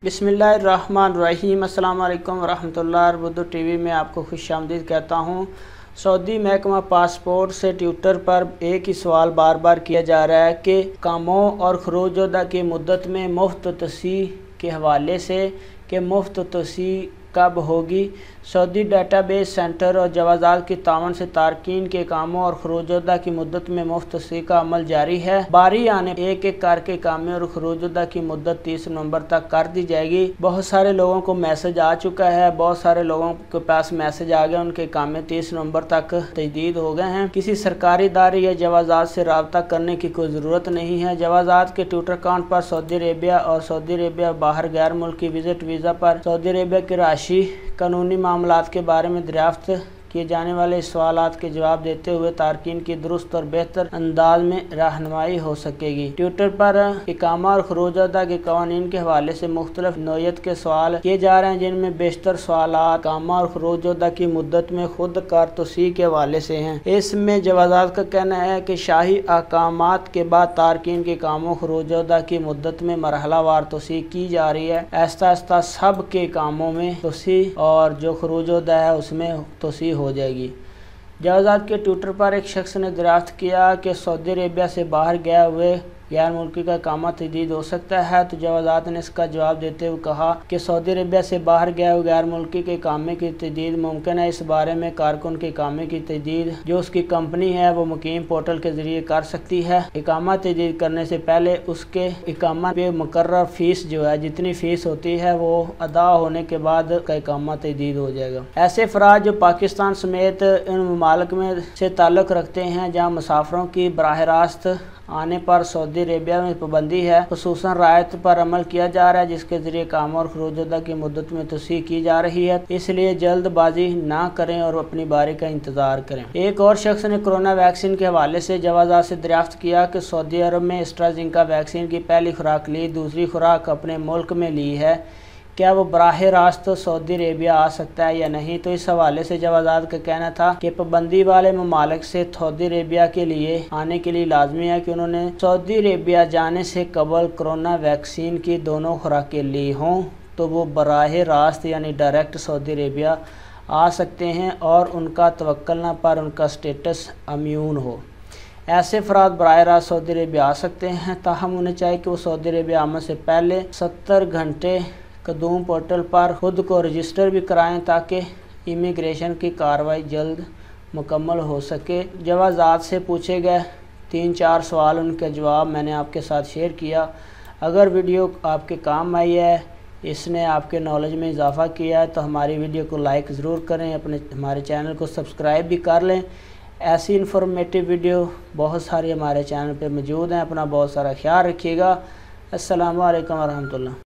बिस्मिल्लाहिर्रहमानिर्रहीम। अस्सलाम वालेकुम वरहमतुल्लाह। बुद्दू टीवी में आपको खुशामदीद कहता हूँ। सऊदी महकमा पासपोर्ट से ट्विटर पर एक ही सवाल बार बार किया जा रहा है कि कामों और खरोजोदा की मुद्दत में मुफ्त तोसीह के हवाले से कि मुफ्त तोसीह कब होगी। सऊदी डेटाबेस सेंटर और जवाज़ात की तावन से तारकीन के कामों और खरोजोदा की मुद्दत में मुफ्त तोसीह का अमल जारी है। बारी आने एक एक करके कामों और खरोजोदा की मुद्दत 30 नवंबर तक कर दी जाएगी। बहुत सारे लोगों को मैसेज आ चुका है, बहुत सारे लोगों के पास मैसेज आ गया, उनके कामें 30 नवंबर तक तजदीद हो गए हैं। किसी सरकारी इदारे या जवाज़ात से रब्ता करने की कोई ज़रूरत नहीं है। जवाज़ात के ट्विटर अकाउंट पर सऊदी अरेबिया और सऊदी अरेबिया बाहर गैर मुल्की विजिट वीज़ा पर सऊदी अरेबिया की राशि कानूनी मामलात के बारे में दरियाफ्त किए जाने वाले सवालात के जवाब देते हुए तारकीन की दुरुस्त और बेहतर अंदाज में रहनुमाई हो सकेगी। ट्विटर पर इकामा और खरोजोदा के कवानीन के हवाले से मुख्तलिफ नौयत के सवाल किए जा रहे हैं, जिनमें बेशतर सवालात इकामा और खरोजोदा की मुद्दत में खुद कार तोसीह के हवाले से हैं। इसमें जवाज़ात का कहना है कि शाही अहकामात के बाद तारकीन के कामों खरोजोदा की मुद्दत में मरहलावार तोसीह की जा रही है। आहिस्ता आहिस्ता सब के कामों में तोसीह और जो खरोजोदा है उसमें तोसीह हो जाएगी। जवाज़ात के ट्विटर पर एक शख्स ने दरियाफ्त किया कि सऊदी अरेबिया से बाहर गए हुए गैर मुल्की का कामा तजदीद हो सकता है, तो जवाज़ात ने इसका जवाब देते हुए कहा कि सऊदी अरेबिया से बाहर गए हुए गैर मुल्की के कामे की तजदीद मुमकिन है। इस बारे में कारकुन के कामे की तजदीद जो उसकी कंपनी है वो मुकीम पोर्टल के जरिए कर सकती है। इकामा तजदीद करने से पहले उसके इकामा पे मुकर्रर फीस जो है, जितनी फ़ीस होती है वो अदा होने के बाद का इकामा तजदीद हो जाएगा। ऐसे अफराद जो पाकिस्तान समेत इन ममालिक में से ताल्लुक़ रखते हैं जहाँ मुसाफिरों की बराह रास्त आने पर सऊदी अरेबिया में पाबंदी है, खुसूसन रायत पर अमल किया जा रहा है, जिसके ज़रिए काम और खरोजोदा की मुद्दत में तोसीह की जा रही है। इसलिए जल्दबाजी ना करें और अपनी बारी का इंतज़ार करें। एक और शख्स ने कोरोना वैक्सीन के हवाले से जवाज़ात से दरियाफ्त किया कि सऊदी अरब में एस्ट्राज़ेनेका वैक्सीन की पहली खुराक ली, दूसरी खुराक अपने मुल्क में ली है, क्या वो बराह रास्त सऊदी अरेबिया आ सकता है या नहीं। तो इस हवाले से जवाज़ात का कहना था कि पाबंदी वाले ममालिक से सऊदी अरेबिया के लिए आने के लिए लाजमी है कि उन्होंने सऊदी अरेबिया जाने से कबल कोरोना वैक्सीन की दोनों खुराकें ली हों, तो वो बराह रास्त यानी डायरेक्ट सऊदी अरेबिया आ सकते हैं और उनका तवक्कुल पर उनका स्टेटस इम्यून हो। ऐसे अफराद बराह रास्त सऊदी अरेबिया आ सकते हैं, ताहम उन्हें चाहिए कि वो सऊदी अरेबिया आमद से पहले 70 घंटे कदूम पोर्टल पर खुद को रजिस्टर भी कराएं ताकि इमिग्रेशन की कार्रवाई जल्द मुकम्मल हो सके। जवाज़ात से पूछे गए 3-4 सवाल, उनके जवाब मैंने आपके साथ शेयर किया। अगर वीडियो आपके काम आई है, इसने आपके नॉलेज में इजाफ़ा किया है, तो हमारी वीडियो को लाइक ज़रूर करें, हमारे चैनल को सब्सक्राइब भी कर लें। ऐसी इन्फॉर्मेटिव वीडियो बहुत सारी हमारे चैनल पर मौजूद हैं। अपना बहुत सारा ख्याल रखिएगा। अस्सलामु अलैकुम वरहमतुल्लाह।